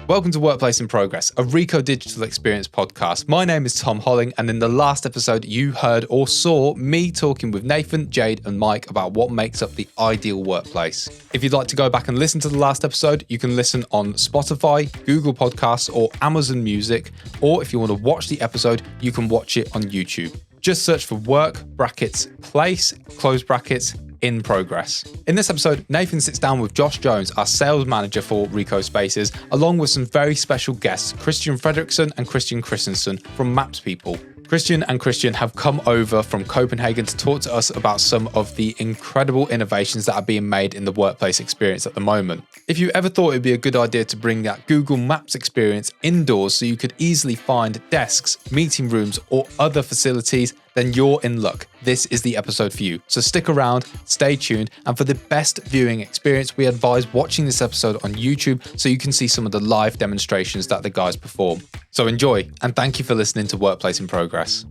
Welcome to Workplace in Progress, a Rico digital experience podcast. My name is Tom Holling, and in the last episode, you heard or saw me talking with Nathan, Jade, and Mike about what makes up the ideal workplace. If you'd like to go back and listen to the last episode, you can listen on Spotify, Google Podcasts, or Amazon Music. Or if you want to watch the episode, you can watch it on YouTube. Just search for work, brackets, place, close brackets, in progress. In this episode, Nathan sits down with Josh Jones, our sales manager for Rico Spaces, along with some very special guests, Christian Fredriksson and Christian Christensen from MapsPeople. Christian and Christian have come over from Copenhagen to talk to us about some of the incredible innovations that are being made in the workplace experience at the moment. If you ever thought it'd be a good idea to bring that Google Maps experience indoors so you could easily find desks, meeting rooms, or other facilities, then you're in luck. This is the episode for you. So stick around, stay tuned, and for the best viewing experience, we advise watching this episode on YouTube so you can see some of the live demonstrations that the guys perform. So enjoy, and thank you for listening to Workplace in Progress.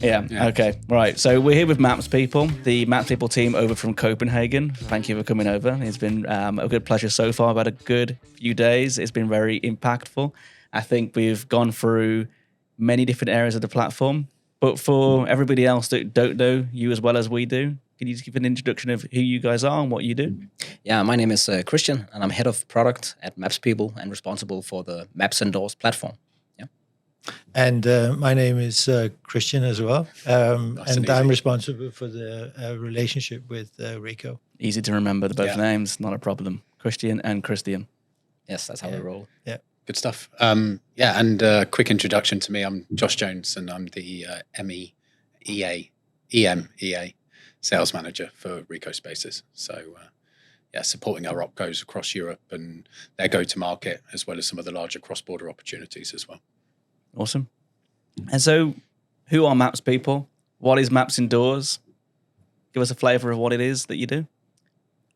Yeah. Okay, right. So we're here with MapsPeople, the MapsPeople team over from Copenhagen. Thank you for coming over. It's been a good pleasure so far. I've had a good few days. It's been very impactful. I think we've gone through many different areas of the platform. But for everybody else that don't know you as well as we do, can you just give an introduction of who you guys are and what you do? Yeah, my name is Christian, and I'm head of product at MapsPeople and responsible for the Maps Indoors platform. Yeah. And my name is Christian as well, and I'm responsible for the relationship with Rico. Easy to remember both names, not a problem. Christian and Christian. Yes, that's how we roll. Yeah. Good stuff. And quick introduction to me. I'm Josh Jones, and I'm the EMEA sales manager for Rico Spaces. So, supporting our opcos across Europe and their go-to-market, as well as some of the larger cross-border opportunities as well. Awesome. And so, who are MapsPeople? What is Maps Indoors? Give us a flavor of what it is that you do.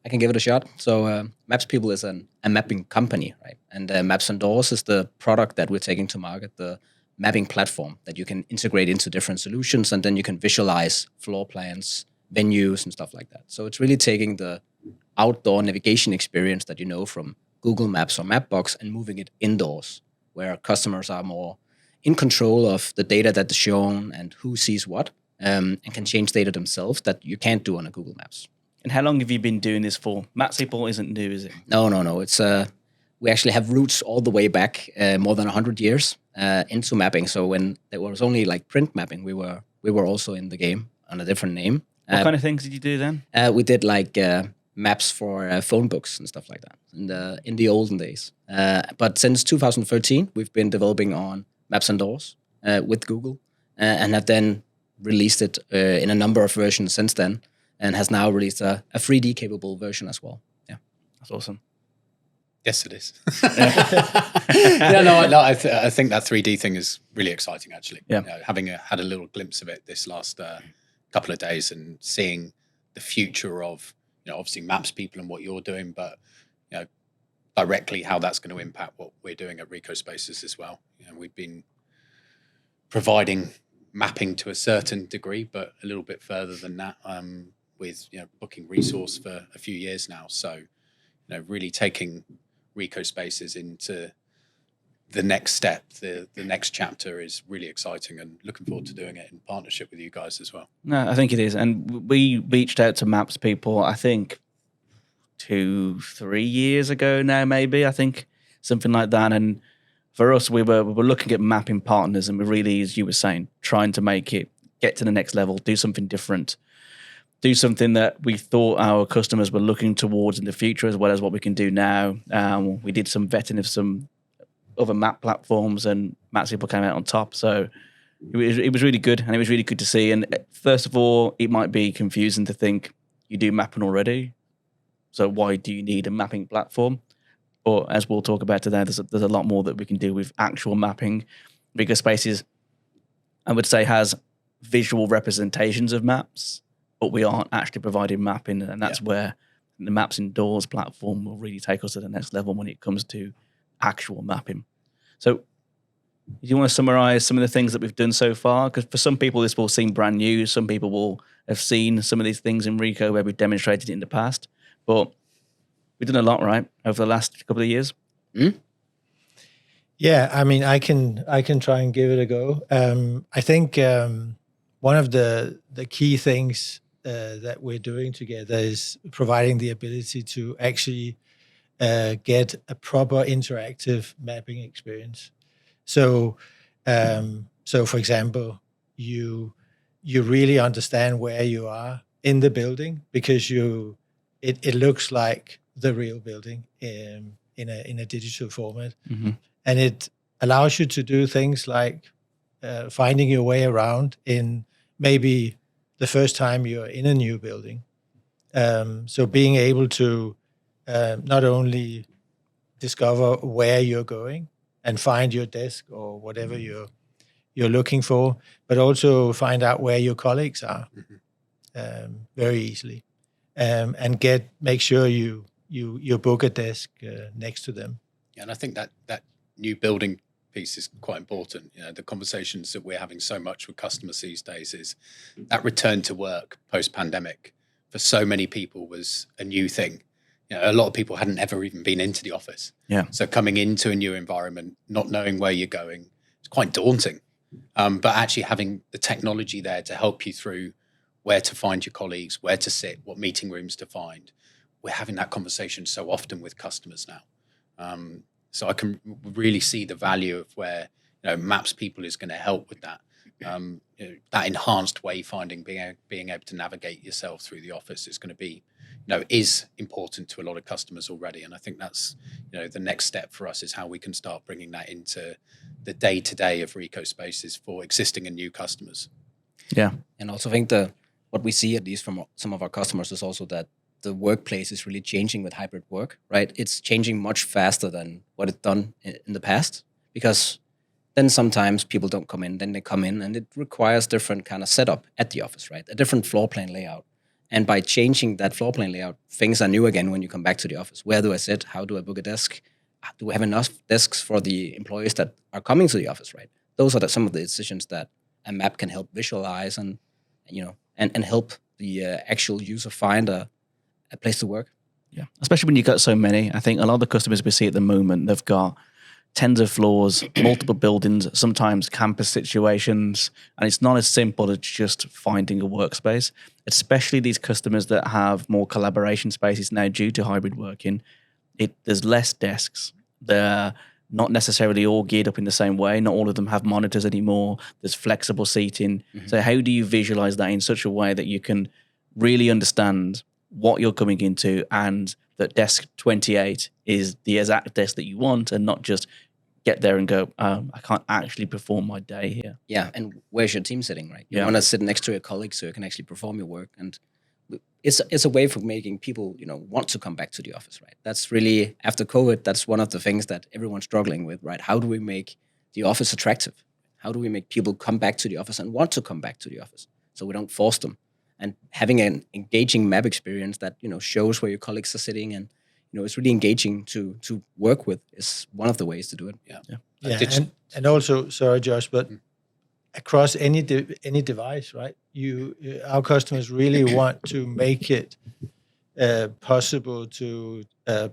I can give it a shot. So MapsPeople is a mapping company, right? And Maps Indoors is the product that we're taking to market, the mapping platform that you can integrate into different solutions, and then you can visualize floor plans, venues, and stuff like that. So it's really taking the outdoor navigation experience that you know from Google Maps or Mapbox and moving it indoors, where customers are more in control of the data that is shown and who sees what, and can change data themselves that you can't do on a Google Maps. And how long have you been doing this for? MapsPeople isn't new, is it? No. It's we actually have roots all the way back more than 100 years into mapping. So when there was only like print mapping, we were also in the game on a different name. What kind of things did you do then? We did like maps for phone books and stuff like that in the olden days. But since 2013, we've been developing on Maps Indoors with Google and have then released it in a number of versions since then. And has now released a 3D capable version as well. Yeah, that's awesome. Yes, it is. I think that 3D thing is really exciting, actually. Yeah. Having had a little glimpse of it this last couple of days and seeing the future of, obviously MapsPeople and what you're doing, but directly how that's going to impact what we're doing at Rico Spaces as well. We've been providing mapping to a certain degree, but a little bit further than that. With booking resource for a few years now, so really taking Rico Spaces into the next step, the next chapter is really exciting, and looking forward to doing it in partnership with you guys as well. No, I think it is, and we reached out to MapsPeople, I think 2-3 years ago now, maybe. I think something like that, and for us, we were looking at mapping partners, and we really, as you were saying, trying to make it get to the next level, do something different. Do something that we thought our customers were looking towards in the future, as well as what we can do now. We did some vetting of some other map platforms, and MapsPeople came out on top. So it was really good, and it was really good to see. And first of all, it might be confusing to think you do mapping already, so why do you need a mapping platform? But as we'll talk about today, there's a lot more that we can do with actual mapping. Rico Spaces, I would say, has visual representations of maps, but we aren't actually providing mapping, and that's where the Maps Indoors platform will really take us to the next level when it comes to actual mapping. So do you want to summarize some of the things that we've done so far? Because for some people, this will seem brand new. Some people will have seen some of these things in Rico where we've demonstrated it in the past, but we've done a lot, right, over the last couple of years? Yeah, I mean, I can try and give it a go. I think one of the key things that we're doing together is providing the ability to actually get a proper interactive mapping experience. So, so for example, you really understand where you are in the building because it looks like the real building in a digital format, and it allows you to do things like finding your way around in maybe the first time you're in a new building. So being able to not only discover where you're going and find your desk or whatever you're looking for, but also find out where your colleagues are very easily, and make sure you book a desk next to them. Yeah, and I think that new building piece is quite important. You know, the conversations that we're having so much with customers these days is that return to work post-pandemic for so many people was a new thing. You know, a lot of people hadn't ever even been into the office. Yeah. So coming into a new environment, not knowing where you're going, it's quite daunting. But actually having the technology there to help you through where to find your colleagues, where to sit, what meeting rooms to find. We're having that conversation so often with customers now. So I can really see the value of where, you know, MapsPeople is going to help with that. You know, that enhanced wayfinding, being able to navigate yourself through the office is going to be, you know, is important to a lot of customers already. And I think that's, you know, the next step for us is how we can start bringing that into the day-to-day of Rico spaces for existing and new customers. Yeah. And also I think what we see, at least from some of our customers, is also that the workplace is really changing with hybrid work, right? It's changing much faster than what it's done in the past, because then sometimes people don't come in, then they come in, and it requires different kind of setup at the office, right? A different floor plan layout. And by changing that floor plan layout, things are new again when you come back to the office. Where do I sit? How do I book a desk? Do we have enough desks for the employees that are coming to the office, right? Those are some of the decisions that a map can help visualize and help the actual user find a place to work. Yeah, especially when you've got so many. I think a lot of the customers we see at the moment, they've got tens of floors, multiple buildings, sometimes campus situations, and it's not as simple as just finding a workspace, especially these customers that have more collaboration spaces now due to hybrid working. There's less desks. They're not necessarily all geared up in the same way. Not all of them have monitors anymore. There's flexible seating. So how do you visualize that in such a way that you can really understand what you're coming into, and that desk 28 is the exact desk that you want, and not just get there and go, I can't actually perform my day here. Yeah, and where's your team sitting, right? You want to sit next to your colleagues so you can actually perform your work. And it's a way for making people, you know, want to come back to the office, right? That's really, after COVID, that's one of the things that everyone's struggling with, right? How do we make the office attractive? How do we make people come back to the office and want to come back to the office so we don't force them? And having an engaging map experience that, you know, shows where your colleagues are sitting and, you know, it's really engaging to work with is one of the ways to do it. Yeah. And also, sorry, Josh, but across any device, right? Our customers really want to make it possible to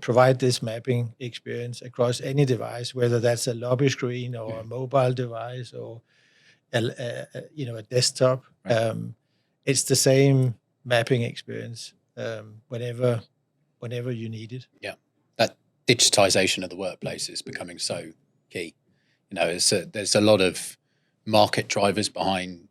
provide this mapping experience across any device, whether that's a lobby screen or a mobile device or a desktop. Right. It's the same mapping experience whenever you need it. Yeah, that digitization of the workplace is becoming so key. You know, there's a lot of market drivers behind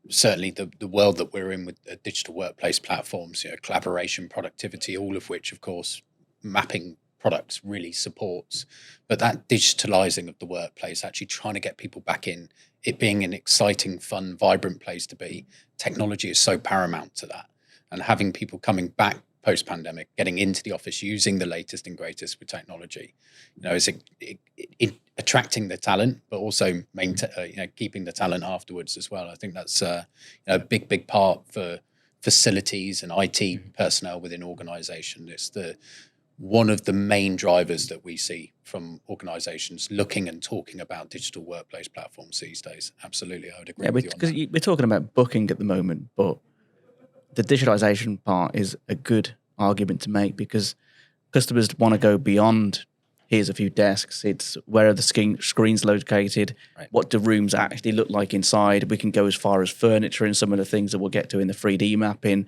certainly the world that we're in with digital workplace platforms, you know, collaboration, productivity, all of which, of course, mapping products really supports. But that digitalizing of the workplace, actually trying to get people back in, it being an exciting, fun, vibrant place to be, technology is so paramount to that. And having people coming back post-pandemic, getting into the office, using the latest and greatest with technology, you know, is attracting the talent, but also keeping the talent afterwards as well. I think that's a big part for facilities and IT personnel within organization. It's one of the main drivers that we see from organizations looking and talking about digital workplace platforms these days. Absolutely, I would agree with you on that. Because we're talking about booking at the moment, but the digitalization part is a good argument to make because customers want to go beyond here's a few desks. It's where are the screens located, Right. what do rooms actually look like inside. We can go as far as furniture and some of the things that we'll get to in the 3D mapping.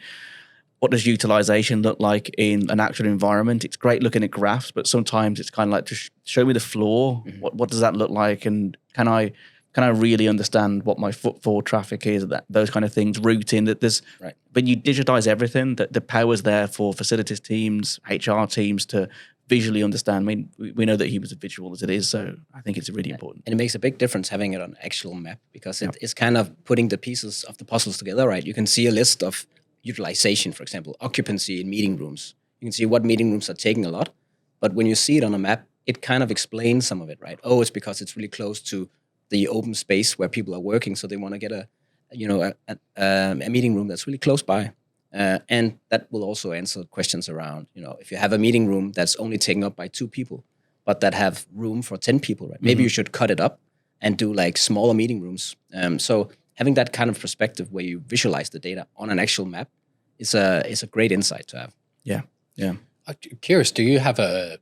What does utilization look like in an actual environment? It's great looking at graphs, but sometimes it's kind of like, to show me the floor. What does that look like? And can I really understand what my footfall traffic is? Those kind of things, routing. That there's, Right. When you digitize everything, that the power's there for facilities teams, HR teams to visually understand. I mean, we know that he was as visual as it is, so I think it's really important. And it makes a big difference having it on actual map, because it's kind of putting the pieces of the puzzles together, right? You can see a list of utilization, for example, occupancy in meeting rooms. You can see what meeting rooms are taking a lot, but when you see it on a map, it kind of explains some of it, right? Oh, it's because it's really close to the open space where people are working, so they want to get a meeting room that's really close by, and that will also answer questions around, if you have a meeting room that's only taken up by 2 people, but that have room for 10 people, right? Maybe you should cut it up and do like smaller meeting rooms. So having that kind of perspective where you visualize the data on an actual map is a great insight to have. Yeah. I'm curious, do you have a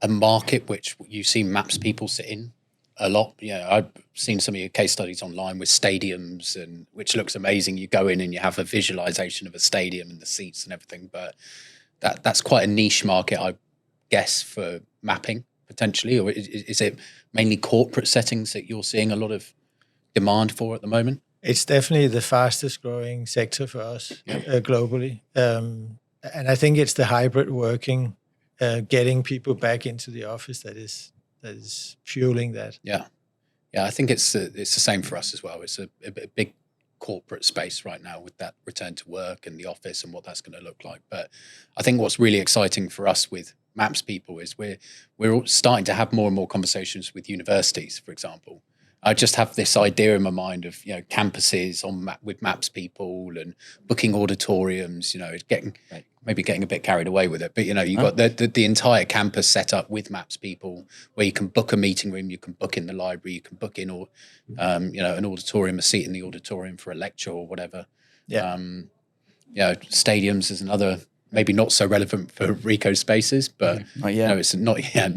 market which you see MapsPeople sit in a lot? I've seen some of your case studies online with stadiums, and which looks amazing. You go in and you have a visualization of a stadium and the seats and everything, but that's quite a niche market, I guess, for mapping potentially. Or is it mainly corporate settings that you're seeing a lot of demand for at the moment? It's definitely the fastest growing sector for us globally. And I think it's the hybrid working, getting people back into the office that is fueling that. Yeah. I think it's the same for us as well. It's a big corporate space right now with that return to work and the office and what that's going to look like. But I think what's really exciting for us with MapsPeople is we're all starting to have more and more conversations with universities, for example. I just have this idea in my mind of campuses with MapsPeople and booking auditoriums. Getting a bit carried away with it, but you've got the entire campus set up with MapsPeople, where you can book a meeting room, you can book in the library, you can book in an auditorium, a seat in the auditorium for a lecture or whatever. Stadiums is another, maybe not so relevant for Rico spaces, but Not yet. no, it's not yet.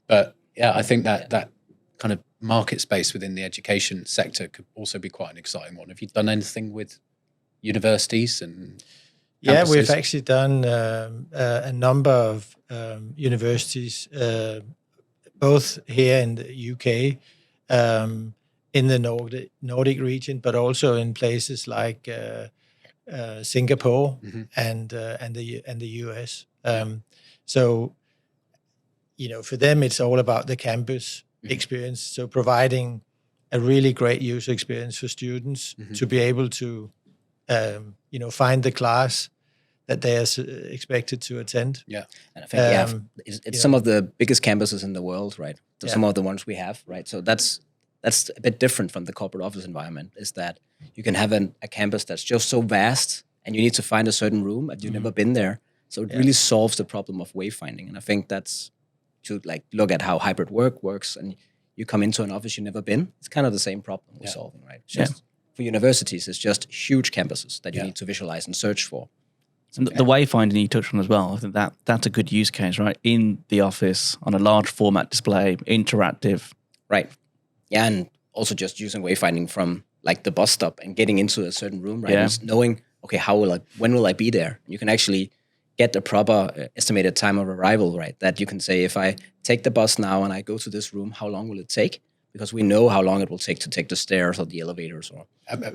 But yeah, I think that kind of market space within the education sector could also be quite an exciting one. Have you done anything with universities and Yeah, campuses? we've actually done a number of universities, both here in the UK, in the Nordic region, but also in places like Singapore and the US. So, for them, it's all about the campus experience. So providing a really great user experience for students to be able to, find the class that they are expected to attend. Yeah. And I think it's some of the biggest campuses in the world, right? Some of the ones we have, right? So that's a bit different from the corporate office environment, is that you can have a campus that's just so vast and you need to find a certain room and you've never been there. So it really solves the problem of wayfinding. And I think that's to look at how hybrid work works, and you come into an office you've never been. It's kind of the same problem we're solving, right? Just for universities, it's just huge campuses that you need to visualize and search for. And the wayfinding you touched on as well, I think that's a good use case, right? In the office, on a large format display, interactive. Right. Yeah, and also just using wayfinding from the bus stop and getting into a certain room, right? And knowing, okay, when will I be there? You can actually get the proper estimated time of arrival, right? That you can say, if I take the bus now and I go to this room, how long will it take? Because we know how long it will take to take the stairs or the elevators. Or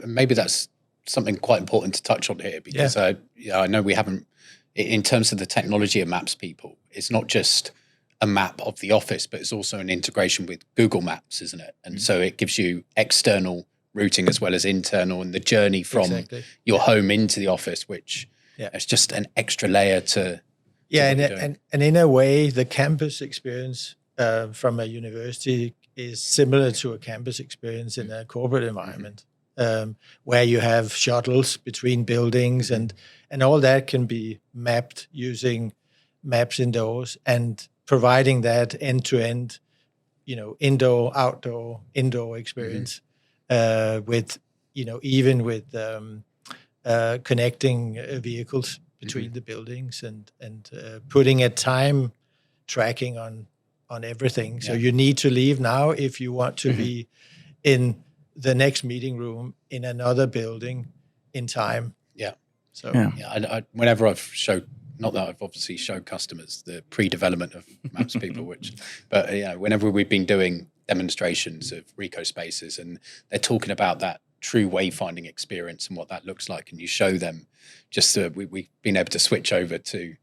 maybe that's something quite important to touch on here, because I know we haven't, in terms of the technology of MapsPeople, it's not just a map of the office, but it's also an integration with Google Maps, isn't it? And so it gives you external routing as well as internal, and the journey from your home into the office, which it's just an extra layer to and in a way, the campus experience from a university is similar to a campus experience in a corporate environment, where you have shuttles between buildings and all that can be mapped using maps indoors, and providing that end-to-end, indoor, outdoor, indoor experience with, even with connecting vehicles between the buildings and putting a time tracking on everything. So you need to leave now if you want to be in the next meeting room in another building in time. Yeah. So I whenever I've showed, not that I've obviously showed customers the pre-development of MapsPeople, but whenever we've been doing demonstrations of Rico spaces and they're talking about that true wayfinding experience and what that looks like, and you show them just we've been able to switch over to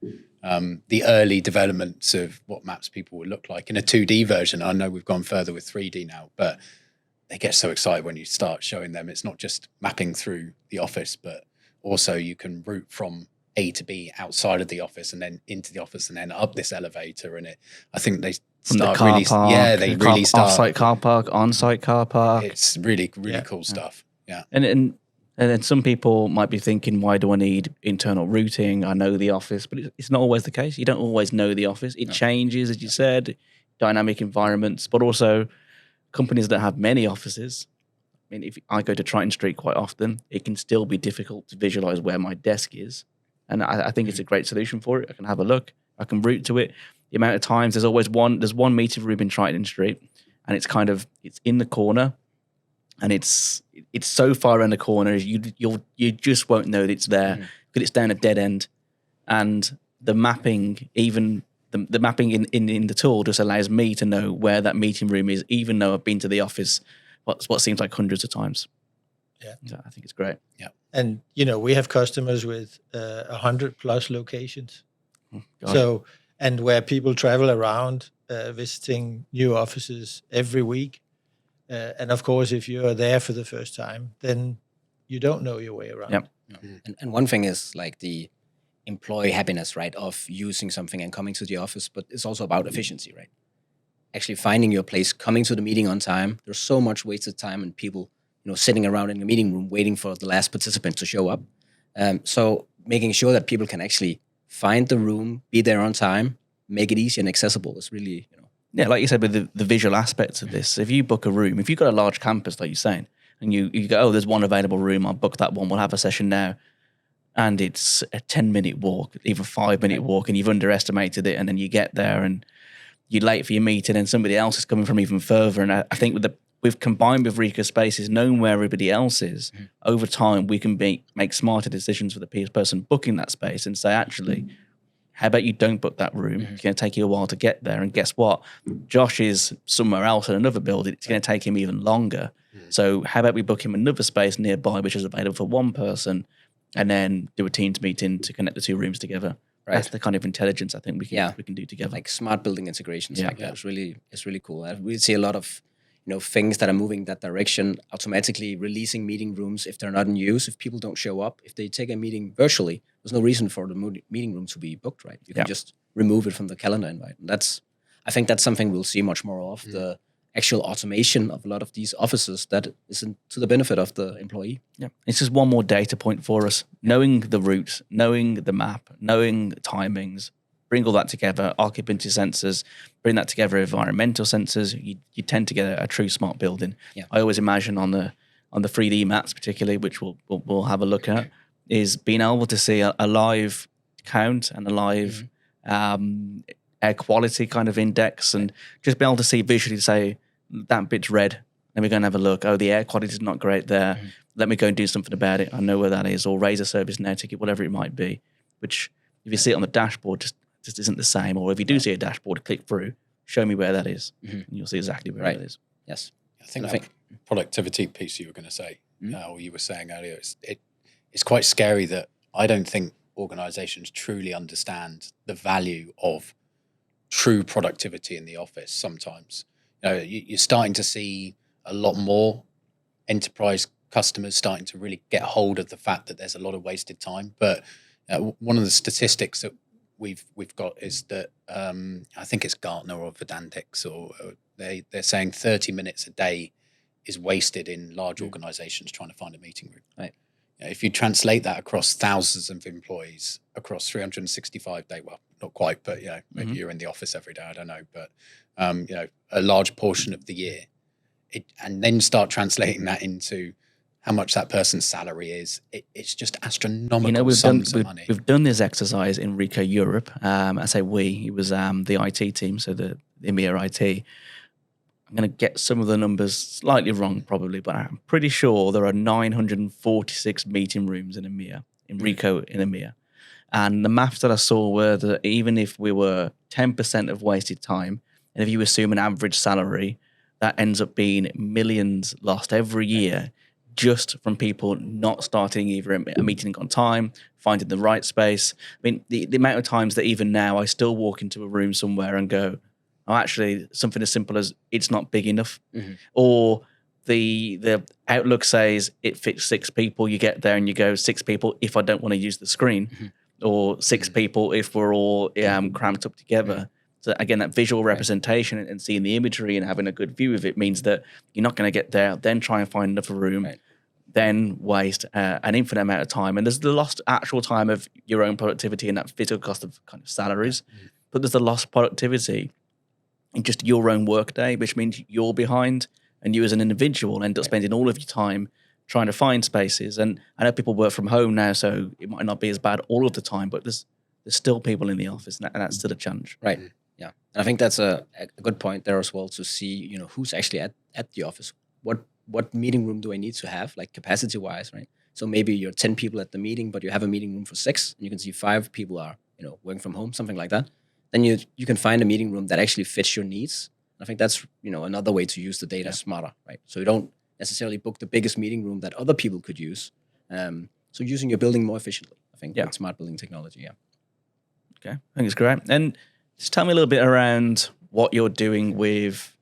the early developments of what MapsPeople would look like in a 2D version. I know we've gone further with 3D now, but they get so excited when you start showing them it's not just mapping through the office, but also you can route from A to B outside of the office and then into the office and then up this elevator. And I think they start really, they really start off-site car park, on-site car park. It's really cool stuff. Yeah. And then some people might be thinking, why do I need internal routing? I know the office, but it's not always the case. You don't always know the office. It changes, as you said, dynamic environments, but also companies that have many offices. I mean, if I go to Triton Street quite often, it can still be difficult to visualize where my desk is. And I think it's a great solution for it. I can have a look. I can route to it. The amount of times there's one meeting room in Triton Street, and it's in the corner, and it's so far around the corner you just won't know that it's there because it's down a dead end, and the mapping, even the mapping in the tool, just allows me to know where that meeting room is, even though I've been to the office what seems like hundreds of times. Yeah, so I think it's great. Yeah, and we have customers with 100+ locations. Oh, so and where people travel around visiting new offices every week. And of course, if you're there for the first time, then you don't know your way around. Yep. And one thing is like the employee happiness, right, of using something and coming to the office, but it's also about efficiency, right? Actually finding your place, coming to the meeting on time. There's so much wasted time and people, sitting around in the meeting room waiting for the last participant to show up. So making sure that people can actually find the room, be there on time, make it easy and accessible is really, Yeah, like you said, with the visual aspects of this, if you book a room, if you've got a large campus, like you're saying, and you go, oh, there's one available room, I'll book that one, we'll have a session now, and it's a 10-minute walk, even 5-minute walk, and you've underestimated it, and then you get there and you're late for your meeting, and somebody else is coming from even further. And I think we've combined with Rico Spaces, knowing where everybody else is, over time we can make smarter decisions for the person booking that space and say, actually, how about you don't book that room? It's going to take you a while to get there. And guess what? Josh is somewhere else in another building. It's going to take him even longer. So how about we book him another space nearby, which is available for one person, and then do a Teams meeting to connect the two rooms together. Right. That's the kind of intelligence I think we can do together. Like smart building integrations like that. It's really cool. We see a lot of things that are moving that direction, automatically releasing meeting rooms if they're not in use, if people don't show up, if they take a meeting virtually, there's no reason for the meeting room to be booked, right? You can just remove it from the calendar invite. And I think that's something we'll see much more of, the actual automation of a lot of these offices that isn't to the benefit of the employee. Yeah, it's just one more data point for us. Knowing the routes, knowing the map, knowing the timings, bring all that together, occupancy sensors, bring that together, environmental sensors, you tend to get a true smart building. Yeah. I always imagine on the 3D maps particularly, which we'll have a look at, is being able to see a live count and a live air quality kind of index, and just be able to see visually, say, that bit's red, then we're going to have a look. Oh, the air quality is not great there. Let me go and do something about it. I know where that is. Or raise a service now ticket, whatever it might be, which if you see it on the dashboard, just isn't the same. Or if you do see a dashboard, click through, show me where that is, and you'll see exactly where it is. Yes. I think that productivity piece you were going to say, or you were saying earlier, it's quite scary that I don't think organizations truly understand the value of true productivity in the office sometimes. You're starting to see a lot more enterprise customers starting to really get hold of the fact that there's a lot of wasted time. But one of the statistics that we've got is that I think it's Gartner or Vedantics, or they're saying 30 minutes a day is wasted in large organizations trying to find a meeting room. Right. If you translate that across thousands of employees across 365 days, well, not quite, but maybe you're in the office every day, I don't know, but a large portion of the year, and then start translating that into how much that person's salary is. It's just astronomical You know, sums of money. we've done this exercise in Rico Europe. I say we, it was the IT team, so the EMEA IT. I'm going to get some of the numbers slightly wrong probably, but I'm pretty sure there are 946 meeting rooms in EMEA, in Rico in EMEA. And the maths that I saw were that even if we were 10% of wasted time, and if you assume an average salary, that ends up being millions lost every year just from people not starting either a meeting on time, finding the right space. I mean, the amount of times that even now I still walk into a room somewhere and go, oh, actually, something as simple as it's not big enough. Or the Outlook says it fits 6 people. You get there and you go, 6 people if I don't want to use the screen, or 6 people if we're all cramped up together. So again, that visual representation and seeing the imagery and having a good view of it means that you're not going to get there, then try and find another room, then waste an infinite amount of time. And there's the lost actual time of your own productivity and that physical cost of kind of salaries. But there's the lost productivity in just your own work day, which means you're behind and you as an individual end up spending all of your time trying to find spaces. And I know people work from home now, so it might not be as bad all of the time, but there's still people in the office, and that's still a challenge. Right. Yeah. And I think that's a good point there as well, to see, who's actually at the office. What meeting room do I need to have, like capacity wise, right? So maybe you're 10 people at the meeting, but you have a meeting room for 6, and you can see 5 people are, working from home, something like that. Then you can find a meeting room that actually fits your needs. I think that's, another way to use the data smarter, right? So you don't necessarily book the biggest meeting room that other people could use. So using your building more efficiently, I think, with smart building technology. Yeah. Okay, I think it's great. And just tell me a little bit around what you're doing with,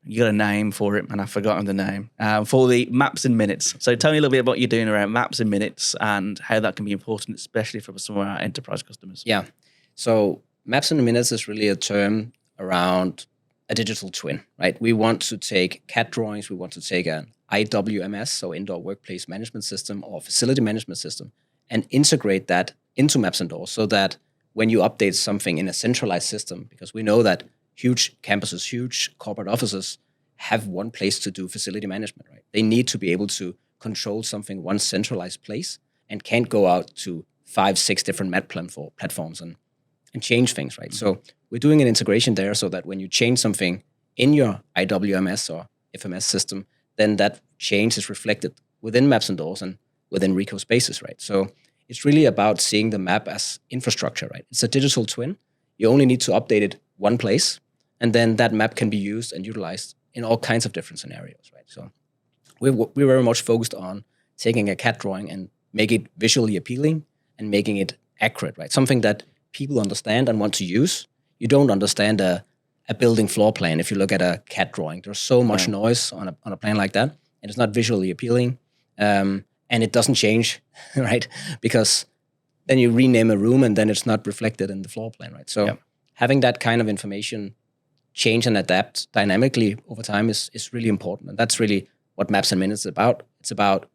you got a name for it, and I've forgotten the name, for the Maps in Minutes. So tell me a little bit about what you're doing around Maps in Minutes and how that can be important, especially for some of our enterprise customers. Yeah. So Maps in Minutes is really a term around a digital twin, right? We want to take CAD drawings, we want to take an IWMS, so Indoor Workplace Management System or Facility Management System, and integrate that into Maps and Doors, so that when you update something in a centralized system, because we know that huge campuses, huge corporate offices have one place to do facility management, right? They need to be able to control something one centralized place and can't go out to 5, 6 different map platforms and change things, right? So we're doing an integration there so that when you change something in your IWMS or FMS system, then that change is reflected within Maps and Doors and within Rico spaces, right? So it's really about seeing the map as infrastructure, right? It's a digital twin. You only need to update it one place, and then that map can be used and utilized in all kinds of different scenarios, right? So we're very much focused on taking a CAD drawing and make it visually appealing and making it accurate, right? Something that people understand and want to use. You don't understand a building floor plan if you look at a CAD drawing. There's so much noise on a plan like that, and it's not visually appealing, and it doesn't change, right? Because then you rename a room and then it's not reflected in the floor plan, right? So having that kind of information change and adapt dynamically over time is really important, and that's really what Maps and Minutes is about. It's about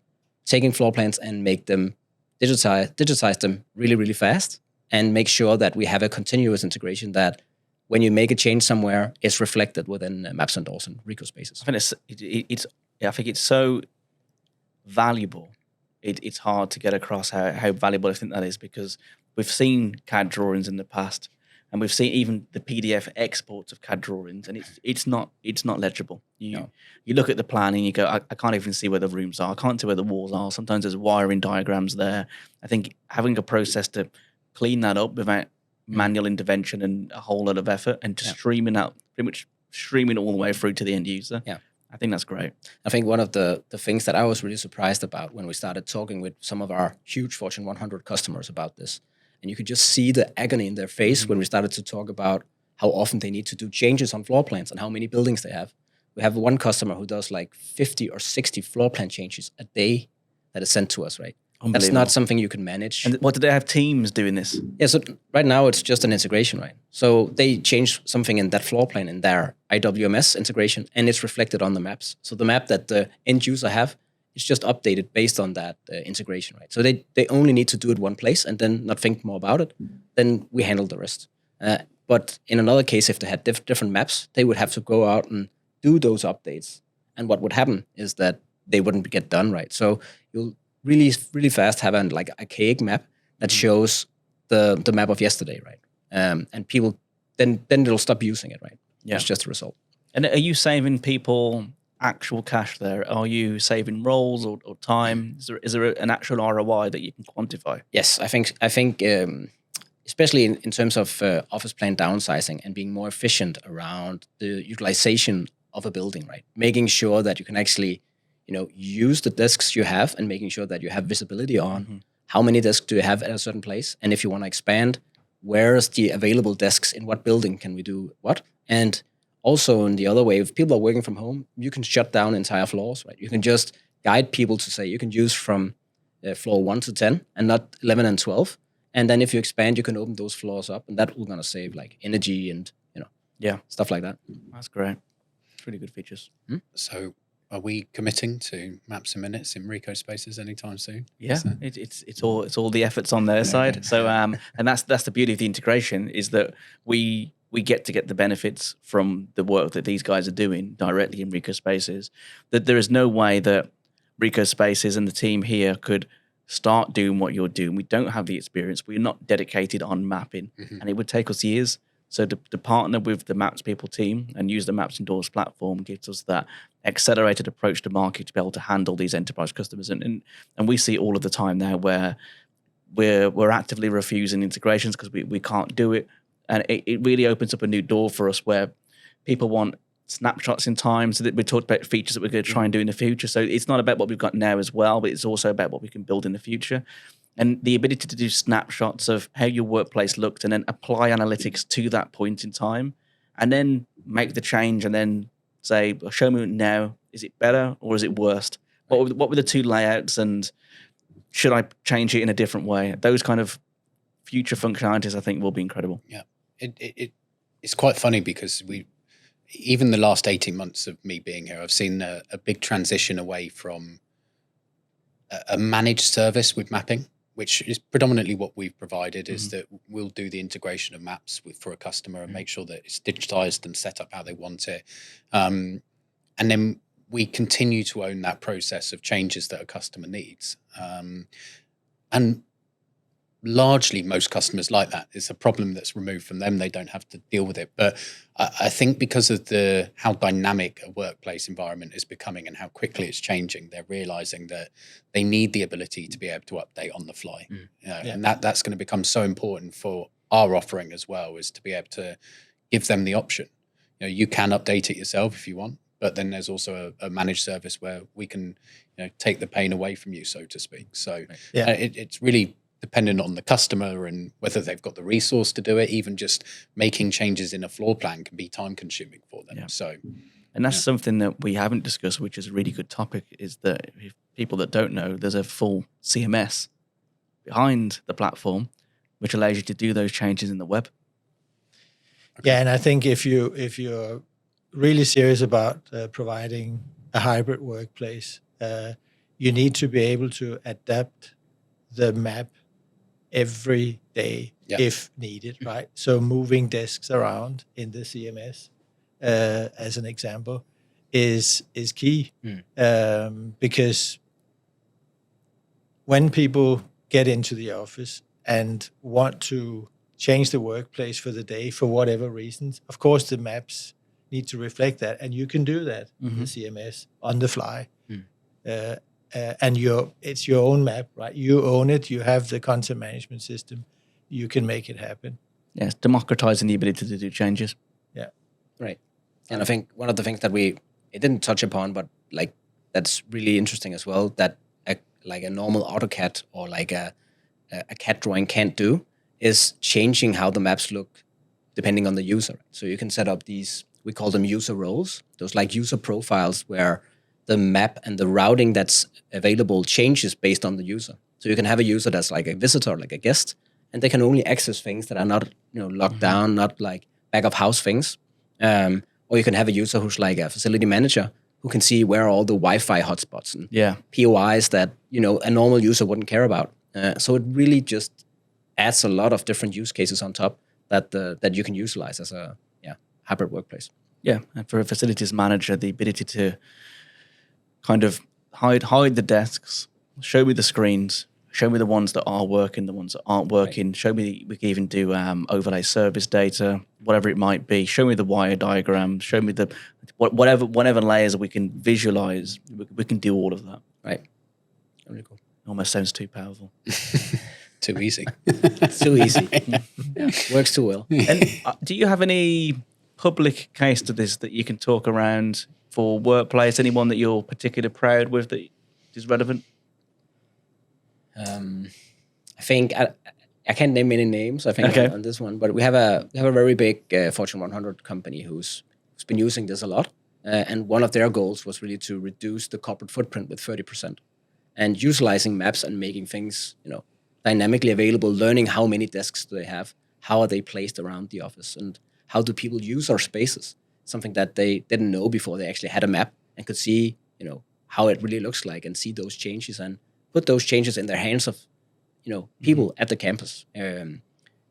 taking floor plans and make them digitize them really, really fast, and make sure that we have a continuous integration that when you make a change somewhere, it's reflected within Maps and Doors and Rico spaces. I think it's so valuable. It's hard to get across how valuable I think that is, because we've seen CAD drawings in the past, and we've seen even the PDF exports of CAD drawings, and it's not legible. You look at the plan and you go, I can't even see where the rooms are. I can't see where the walls are. Sometimes there's wiring diagrams there. I think having a process to clean that up without manual intervention and a whole lot of effort, and just streaming out, pretty much streaming all the way through to the end user. Yeah. I think that's great. I think one of the things that I was really surprised about when we started talking with some of our huge Fortune 100 customers about this, and you could just see the agony in their face when we started to talk about how often they need to do changes on floor plans and how many buildings they have. We have one customer who does like 50 or 60 floor plan changes a day that is sent to us, right? That's not something you can manage. And what do they have teams doing this? Yeah, so right now it's just an integration, right? So they change something in that floor plan in their IWMS integration, and it's reflected on the maps. So the map that the end user have is just updated based on that integration, right? So they only need to do it one place and then not think more about it. Then we handle the rest. But in another case, if they had different maps, they would have to go out and do those updates. And what would happen is that they wouldn't get done, right? So you'll really, really fast have an like archaic map that shows the map of yesterday, right? And people then they'll stop using it, right? Yeah. It's just a result. And are you saving people actual cash there? Are you saving roles or time? Is there an actual ROI that you can quantify? Yes, I think especially in terms of office plan downsizing and being more efficient around the utilization of a building, right? Making sure that you can actually, use the desks you have and making sure that you have visibility on how many desks do you have at a certain place. And if you want to expand, where's the available desks in what building can we do what? And also in the other way, if people are working from home, you can shut down entire floors, right? You can just guide people to say you can use from floor 1 to 10 and not 11 and 12. And then if you expand, you can open those floors up, and that will gonna save like energy and stuff like that. That's great. It's really good features. So are we committing to Maps and Minutes in Rico Spaces anytime soon? Yeah, it's all the efforts on their side. So and that's the beauty of the integration, is that we get the benefits from the work that these guys are doing directly in Rico Spaces. That there is no way that Rico Spaces and the team here could start doing what you're doing. We don't have the experience. We're not dedicated on mapping, and it would take us years. So to partner with the MapsPeople team and use the Maps Endorse platform gives us that accelerated approach to market to be able to handle these enterprise customers. And we see all of the time now where we're actively refusing integrations because we can't do it. And it really opens up a new door for us where people want snapshots in time. So that we talked about features that we're going to try and do in the future. So it's not about what we've got now as well, but it's also about what we can build in the future. And the ability to do snapshots of how your workplace looked and then apply analytics to that point in time and then make the change and then say, well, show me now, is it better or is it worse? What were the two layouts and should I change it in a different way? Those kind of future functionalities, I think, will be incredible. Yeah, it's quite funny because even the last 18 months of me being here, I've seen a big transition away from a managed service with mapping, which is predominantly what we've provided, is that we'll do the integration of maps for a customer and make sure that it's digitized and set up how they want it. And then we continue to own that process of changes that a customer needs. And largely most customers like that. It's a problem that's removed from them. They don't have to deal with it. But I think because of how dynamic a workplace environment is becoming and how quickly it's changing, they're realizing that they need the ability to be able to update on the fly. And that's going to become so important for our offering as well, is to be able to give them the option. You can update it yourself if you want, but then there's also a managed service where we can take the pain away from you, so to speak. So it's really dependent on the customer and whether they've got the resource to do it. Even just making changes in a floor plan can be time consuming for them. And that's something that we haven't discussed, which is a really good topic, is that if people that don't know, there's a full CMS behind the platform, which allows you to do those changes in the web. Yeah, and I think if you're really serious about providing a hybrid workplace, you need to be able to adapt the map every day if needed, right? So moving desks around in the CMS, as an example, is key, because when people get into the office and want to change the workplace for the day for whatever reasons, of course the maps need to reflect that, and you can do that in the CMS on the fly. And it's your own map, right? You own it. You have the content management system. You can make it happen. Yes, democratizing the ability to do changes. Yeah, right. And I think one of the things that it didn't touch upon, but like that's really interesting as well, that like a normal AutoCAD or like a CAD drawing can't do, is changing how the maps look depending on the user. So you can set up these, we call them user roles, those like user profiles where the map and the routing that's available changes based on the user. So you can have a user that's like a visitor, like a guest, and they can only access things that are not, locked down, not like back of house things. Or you can have a user who's like a facility manager who can see where are all the Wi-Fi hotspots and POIs that, a normal user wouldn't care about. So it really just adds a lot of different use cases on top that you can utilize as a hybrid workplace. Yeah, and for a facilities manager, the ability to kind of hide the desks, show me the screens, show me the ones that are working, the ones that aren't working. Right. Show me, we can even do overlay service data, whatever it might be. Show me the wire diagram. Show me the whatever layers we can visualize. We can do all of that. Right. Really cool. Almost sounds too powerful. Too easy. It's too easy. Yeah. Works too well. And do you have any public case to this that you can talk around for workplace? Anyone that you're particularly proud with that is relevant? I think I can't name any names. I think on this one, but we have a very big Fortune 100 company who's been using this a lot, and one of their goals was really to reduce the corporate footprint with 30%, and utilizing maps and making things dynamically available. Learning how many desks do they have, how are they placed around the office, and how do people use our spaces? Something that they didn't know before they actually had a map and could see how it really looks like and see those changes and put those changes in their hands of people at the campus.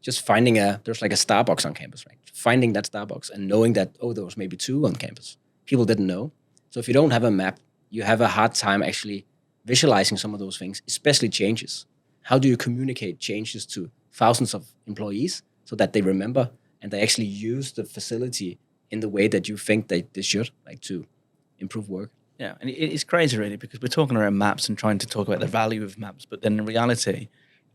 Just finding there's like a Starbucks on campus, right? Finding that Starbucks and knowing that, there was maybe 2 on campus. People didn't know. So if you don't have a map, you have a hard time actually visualizing some of those things, especially changes. How do you communicate changes to thousands of employees so that they remember and they actually use the facility in the way that you think they should, like to improve work? Yeah, and it's crazy really, because we're talking around maps and trying to talk about the value of maps, but then in reality,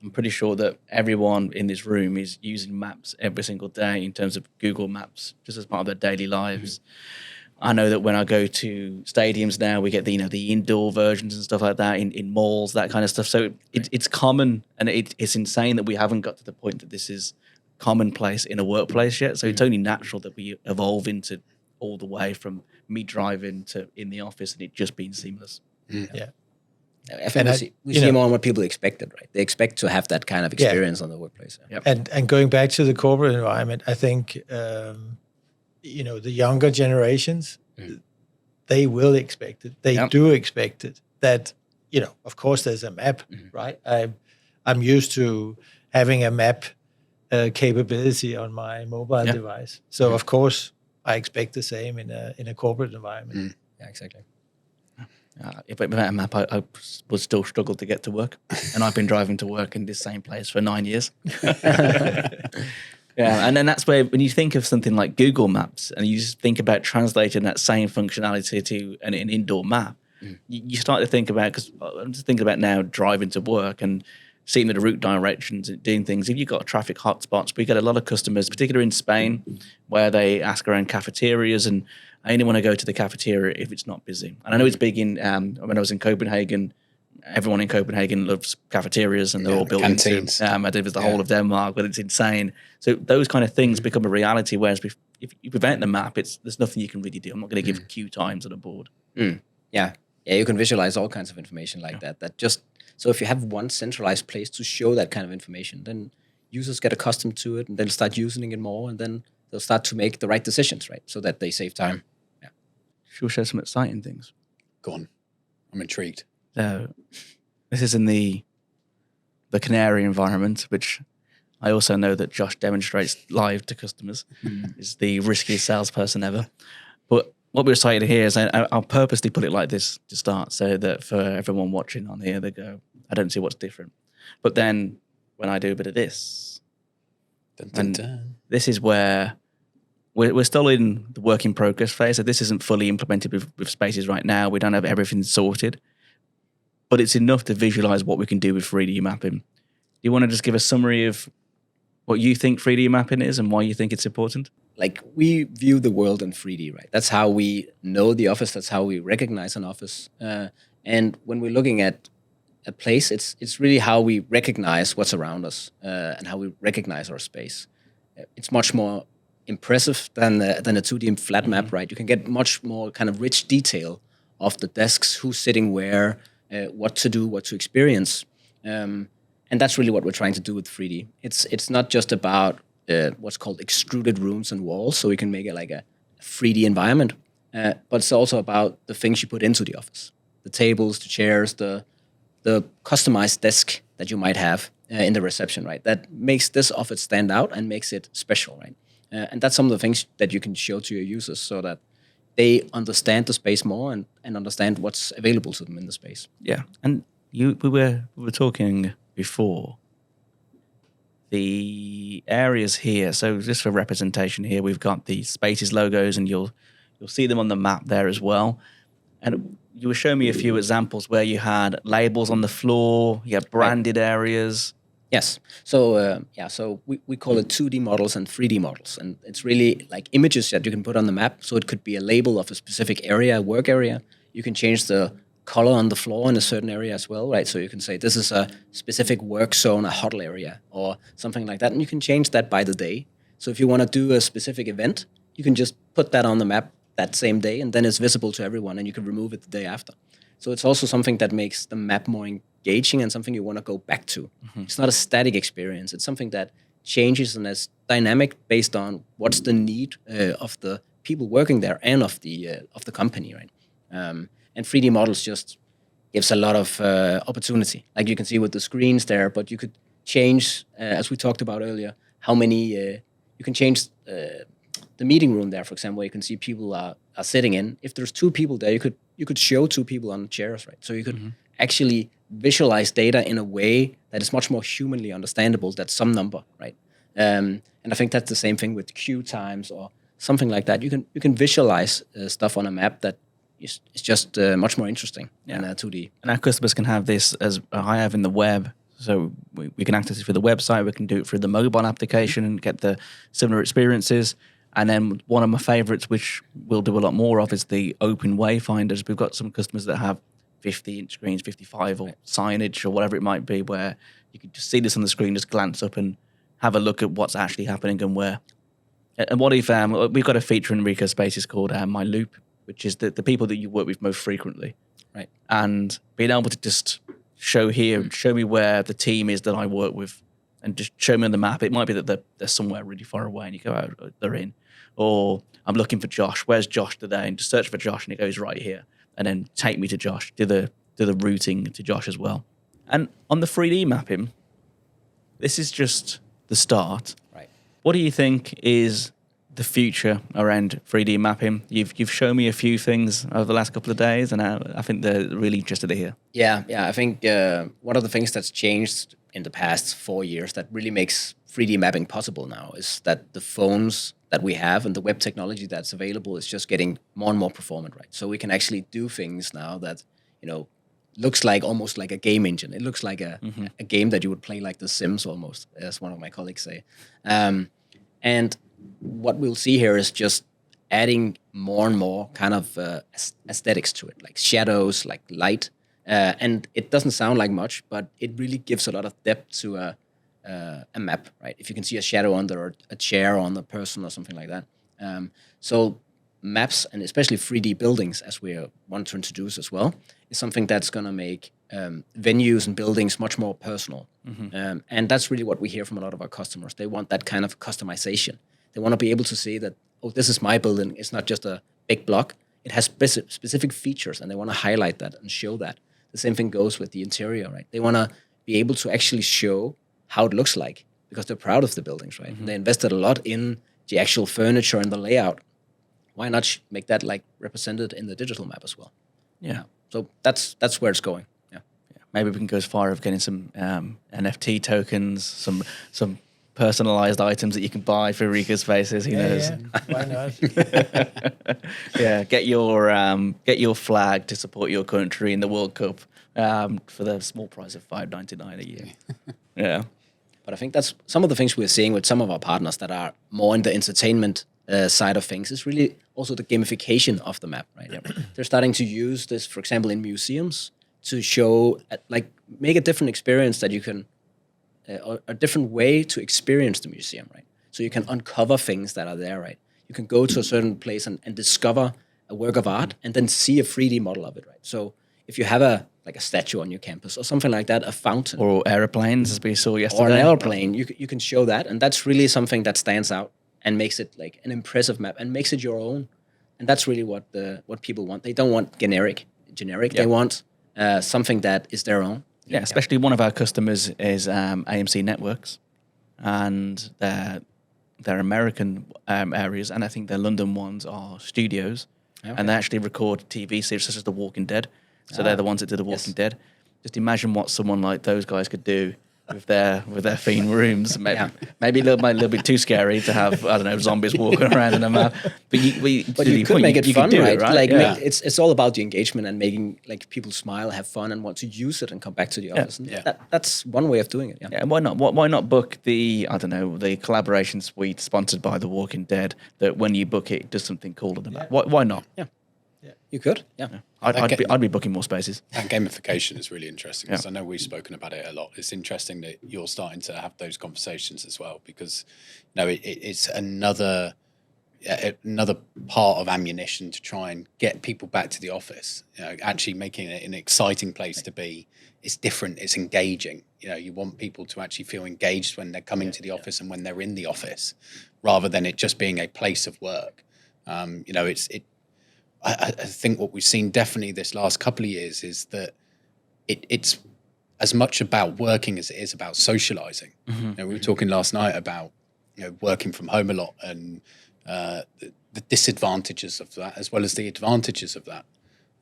I'm pretty sure that everyone in this room is using maps every single day in terms of Google Maps, just as part of their daily lives. Mm-hmm. I know that when I go to stadiums now, we get the indoor versions and stuff like that in malls, that kind of stuff. So it's common, and it's insane that we haven't got to the point that this is commonplace in a workplace yet. So it's only natural that we evolve into all the way from me driving to in the office and it just being seamless. Yeah. I think we see more on what people expected, right? They expect to have that kind of experience on the workplace. Yep. And going back to the corporate environment, I think the younger generations, they will expect it. They do expect it. That of course, there's a map, right? I'm used to having a map capability on my mobile device, so of course I expect the same in a corporate environment. Yeah, exactly. If without a map, I would still struggle to get to work. And I've been driving to work in this same place for 9 years. Yeah, and then that's where, when you think of something like Google Maps and you just think about translating that same functionality to an indoor map, you start to think about, because I'm just thinking about now driving to work and seeing the route directions and doing things. If you've got traffic hotspots, we get a lot of customers, particularly in Spain, where they ask around cafeterias, and I only want to go to the cafeteria if it's not busy. And I know it's big in, when I was in Copenhagen, everyone in Copenhagen loves cafeterias and they're all built canteens. I did with the whole of Denmark, but it's insane. So those kind of things become a reality, whereas if you prevent the map, there's nothing you can really do. I'm not going to give queue times on a board. Yeah, you can visualize all kinds of information like that just... So if you have one centralized place to show that kind of information, then users get accustomed to it and they'll start using it more, and then they'll start to make the right decisions, right? So that they save time. Yeah. Should we share some exciting things? Go on. I'm intrigued. This is in the Canary environment, which I also know that Josh demonstrates live to customers. Is the riskiest salesperson ever. But what we're excited to hear is I'll purposely put it like this to start, so that for everyone watching on here, they go, I don't see what's different. But then when I do a bit of this, this is where we're still in the work in progress phase. So this isn't fully implemented with Spaces right now. We don't have everything sorted, but it's enough to visualize what we can do with 3D mapping. Do you want to just give a summary of what you think 3D mapping is and why you think it's important? Like, we view the world in 3D, right? That's how we know the office. That's how we recognize an office. And when we're looking at a place, it's really how we recognize what's around us and how we recognize our space. It's much more impressive than a 2D flat map, right? You can get much more kind of rich detail of the desks, who's sitting where, what to do, what to experience. And that's really what we're trying to do with 3D. It's not just about what's called extruded rooms and walls, so we can make it like a 3D environment, but it's also about the things you put into the office. The tables, the chairs, the customized desk that you might have in the reception, right? That makes this office stand out and makes it special, right? And that's some of the things that you can show to your users, so that they understand the space more and understand what's available to them in the space. Yeah, and we were talking before the areas here. So just for representation here, we've got the Spaces logos, and you'll see them on the map there as well. And you were showing me a few examples where you had labels on the floor, you had branded areas. Yes. So so we call it 2D models and 3D models, and it's really like images that you can put on the map. So it could be a label of a specific area, a work area. You can change the color on the floor in a certain area as well, right? So you can say this is a specific work zone, a huddle area, or something like that, and you can change that by the day. So if you want to do a specific event, you can just put that on the map that same day, and then it's visible to everyone, and you can remove it the day after. So it's also something that makes the map more engaging and something you want to go back to. Mm-hmm. It's not a static experience. It's something that changes and is dynamic based on what's the need of the people working there and of the company, right? And 3D models just gives a lot of opportunity. Like you can see with the screens there, but you could change, as we talked about earlier, how many, you can change the meeting room there, for example, you can see people are sitting in. If there's 2 people there, you could show 2 people on chairs, right? So you could actually visualize data in a way that is much more humanly understandable. That's some number, right? And I think that's the same thing with queue times or something like that. You can visualize stuff on a map that is just much more interesting than 2D. And our customers can have this as I have in the web. So we can access it through the website. We can do it through the mobile application and get the similar experiences. And then one of my favorites, which we'll do a lot more of, is the open wayfinders. We've got some customers that have 50-inch screens, 55, or signage, or whatever it might be, where you can just see this on the screen, just glance up and have a look at what's actually happening and where. And what if we've got a feature in Rico Spaces called My Loop, which is the people that you work with most frequently. Right. And being able to just show me where the team is that I work with, and just show me on the map. It might be that they're somewhere really far away and you go out, they're in. Or I'm looking for Josh. Where's Josh today? And just search for Josh and it goes right here. And then take me to Josh, do the routing to Josh as well. And on the 3D mapping, this is just the start. Right. What do you think is the future around 3D mapping? You've shown me a few things over the last couple of days, and I think they're really interested to hear. Yeah. I think one of the things that's changed in the past 4 years that really makes 3D mapping possible now is that the phones that we have and the web technology that's available is just getting more and more performant, right? So we can actually do things now that, looks like almost like a game engine. It looks like a game that you would play like The Sims almost, as one of my colleagues say. And what we'll see here is just adding more and more kind of aesthetics to it, like shadows, like light. And it doesn't sound like much, but it really gives a lot of depth to a map, right? If you can see a shadow under a chair on a person or something like that. So maps, and especially 3D buildings, as we want to introduce as well, is something that's going to make venues and buildings much more personal. And that's really what we hear from a lot of our customers. They want that kind of customization. They want to be able to see that, this is my building. It's not just a big block. It has specific features, and they want to highlight that and show that. The same thing goes with the interior, right? They want to be able to actually show how it looks like because they're proud of the buildings, right? And they invested a lot in the actual furniture and the layout. Why not make that like represented in the digital map as well? Yeah. So that's where it's going. Yeah. Maybe we can go as far as getting some NFT tokens, some personalized items that you can buy for Rico Spaces. Who knows? Yeah. Why not? Yeah. Get your flag to support your country in the World Cup for the small price of $5.99 a year. Yeah. But I think that's some of the things we're seeing with some of our partners that are more in the entertainment side of things is really also the gamification of the map, right? Yep. They're starting to use this, for example, in museums to show, make a different experience that you can, a different way to experience the museum, right? So you can uncover things that are there, right? You can go to a certain place and discover a work of art and then see a 3D model of it, right? So if you have a statue on your campus or something like that, a fountain. Or airplanes, as we saw yesterday. Or an airplane, you can show that. And that's really something that stands out and makes it like an impressive map and makes it your own. And that's really what people want. They don't want generic. Yep. They want something that is their own. Yeah, especially one of our customers is AMC Networks, and their American areas, and I think their London ones are studios. and they actually record TV series such as The Walking Dead. So they're the ones that did The Walking Dead. Just imagine what someone like those guys could do with their theme rooms. Maybe a little bit too scary to have, I don't know, zombies walking around in a map. But you could make it fun, right? Like Yeah. it's all about the engagement and making like people smile, have fun, and want to use it and come back to the office. And that's one way of doing it. Yeah. Yeah, and why not? Why not book the, I don't know, the collaboration suite sponsored by The Walking Dead, that when you book it does something cool on the map? Why not? Yeah. You could. Yeah. I'd be booking more spaces. And gamification is really interesting, because I know we've spoken about it a lot. It's interesting that you're starting to have those conversations as well, because it's another part of ammunition to try and get people back to the office. Actually making it an exciting place to be. It's different. It's engaging. You want people to actually feel engaged when they're coming to the office and when they're in the office, rather than it just being a place of work. I think what we've seen definitely this last couple of years is that it's as much about working as it is about socializing. We were talking last night about working from home a lot, and the disadvantages of that as well as the advantages of that.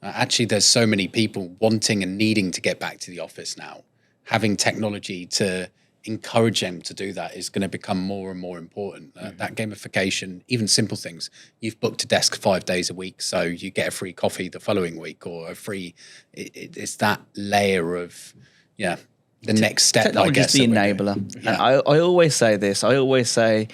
Actually, there's so many people wanting and needing to get back to the office now. Having technology to encourage them to do that is going to become more and more important. That gamification, even simple things. You've booked a desk 5 days a week, so you get a free coffee the following week, or a free. It's that layer of the next step. Technology is the enabler. And I always say this. I always say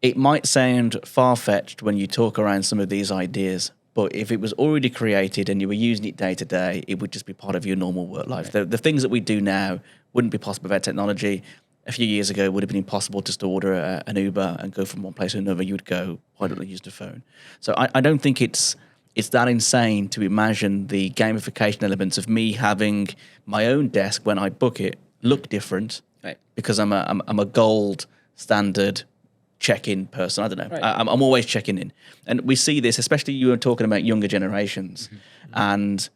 it might sound far-fetched when you talk around some of these ideas, but if it was already created and you were using it day to day, it would just be part of your normal work life. The things that we do now wouldn't be possible without technology. A few years ago, it would have been impossible just to order an Uber and go from one place to another. You would go, why don't I use the phone? So I don't think it's that insane to imagine the gamification elements of me having my own desk when I book it look different, right? Because I'm a gold standard check-in person. I don't know. Right. I'm always checking in, and we see this, especially you were talking about younger generations, and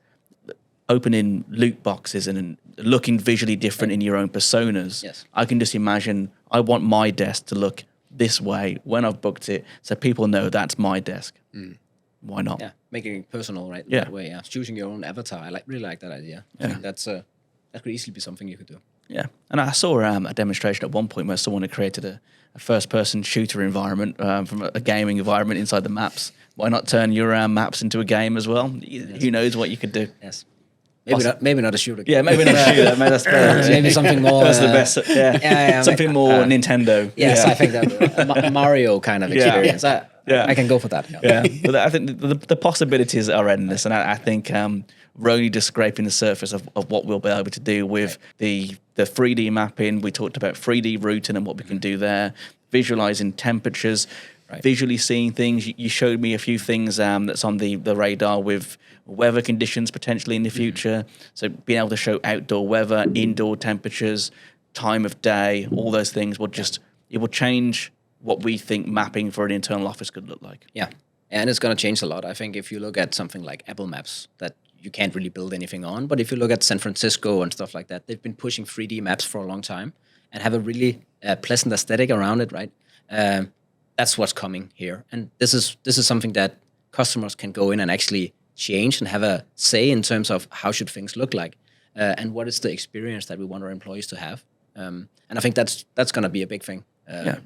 opening loot boxes and looking visually different in your own personas. Yes. I can just imagine I want my desk to look this way when I've booked it, so people know that's my desk. Why not? Yeah, making it personal, right? Yeah. That way, choosing your own avatar. I really like that idea. I think that could easily be something you could do. Yeah, and I saw a demonstration at one point where someone had created a first-person shooter environment from a gaming environment inside the maps. Why not turn your maps into a game as well? Yes. Who knows what you could do? Yes. Maybe not a shooter game. Yeah, maybe not a shooter. Maybe that's better. Maybe something more. That's the best. Yeah. Something more Nintendo. Yes, I think that a Mario kind of experience. I can go for that. Yeah. But I think the possibilities are endless, and I think we're only just scraping the surface of what we'll be able to do with the 3D mapping. We talked about 3D routing and what we can do there, visualizing temperatures, visually seeing things. You showed me a few things that's on the radar with weather conditions potentially in the future. So being able to show outdoor weather, indoor temperatures, time of day, all those things it will change what we think mapping for an internal office could look like. Yeah, and it's going to change a lot. I think if you look at something like Apple Maps, that you can't really build anything on. But if you look at San Francisco and stuff like that, they've been pushing 3D maps for a long time and have a really pleasant aesthetic around it, right? That's what's coming here. And this is something that customers can go in and actually change and have a say in terms of how should things look like and what is the experience that we want our employees to have. And I think that's going to be a big thing. Yeah.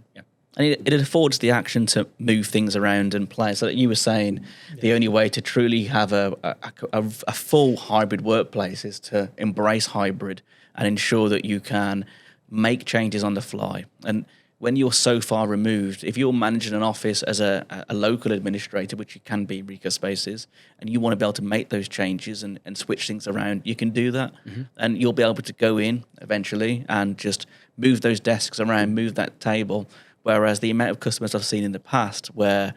And it affords the action to move things around and play. So that you were saying the only way to truly have a full hybrid workplace is to embrace hybrid and ensure that you can make changes on the fly. And when you're so far removed, if you're managing an office as a local administrator, which you can be Rico Spaces, and you want to be able to make those changes and switch things around, you can do that. And you'll be able to go in eventually and just move those desks around, move that table. Whereas the amount of customers I've seen in the past, where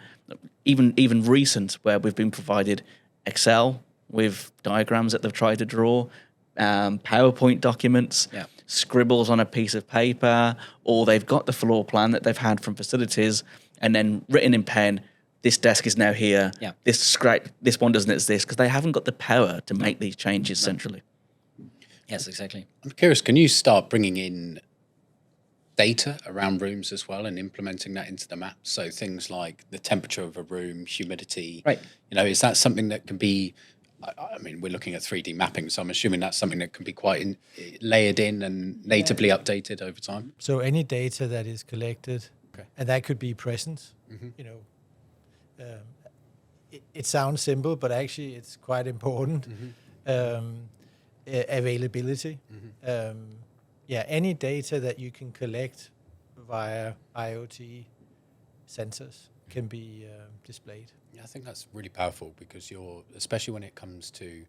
even recent, where we've been provided Excel with diagrams that they've tried to draw, PowerPoint documents, scribbles on a piece of paper, or they've got the floor plan that they've had from facilities, and then written in pen, this desk is now here, this one doesn't exist, because they haven't got the power to make these changes centrally. Yes, exactly. I'm curious, can you start bringing in data around rooms as well and implementing that into the map. So things like the temperature of a room, humidity. Right. Is that something that can be? I mean, we're looking at 3D mapping, so I'm assuming that's something that can be quite layered in and natively updated over time. So any data that is collected, Okay. and that could be presence, it sounds simple, but actually it's quite important. Availability. Any data that you can collect via IoT sensors can be displayed. Yeah, I think that's really powerful because especially when it comes to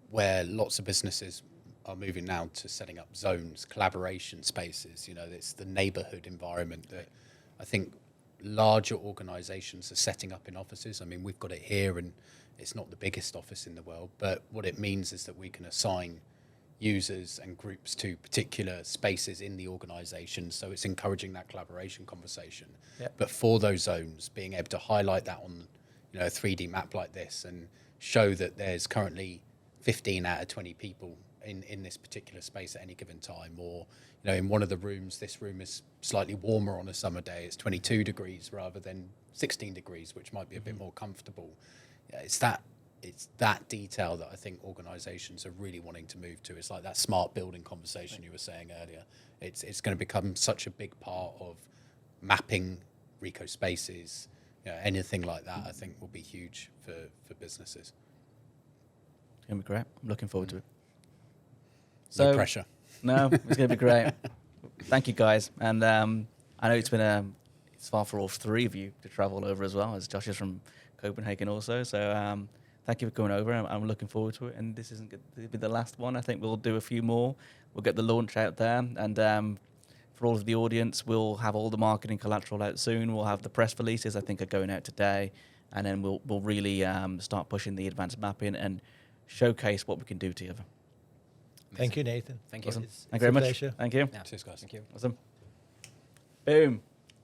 where lots of businesses are moving now to setting up zones, collaboration spaces. It's the neighborhood environment that I think larger organizations are setting up in offices. I mean, we've got it here and it's not the biggest office in the world, but what it means is that we can assign users and groups to particular spaces in the organization. So it's encouraging that collaboration conversation. Yeah. But for those zones, being able to highlight that on a 3D map like this and show that there's currently 15 out of 20 people in this particular space at any given time, or in one of the rooms, this room is slightly warmer on a summer day, it's 22 degrees rather than 16 degrees, which might be a bit more comfortable. It's that detail that I think organizations are really wanting to move to. It's like that smart building conversation you were saying earlier. It's going to become such a big part of mapping Rico spaces. Anything like that I think will be huge for businesses. It's going to be great. I'm looking forward to it. No pressure. No, it's going to be great. Thank you, guys. And I know it's far for all three of you to travel over as well, as Josh is from Copenhagen also. So thank you for coming over. I'm looking forward to it. And this isn't going to be the last one. I think we'll do a few more. We'll get the launch out there. And for all of the audience, we'll have all the marketing collateral out soon. We'll have the press releases, I think, are going out today. And then we'll really start pushing the advanced mapping and showcase what we can do together. Thank you, Nathan. Thank you. Awesome. It's Thank you very a much. pleasure. Thank you. Yeah. Cheers, guys. Thank you. Awesome. Boom.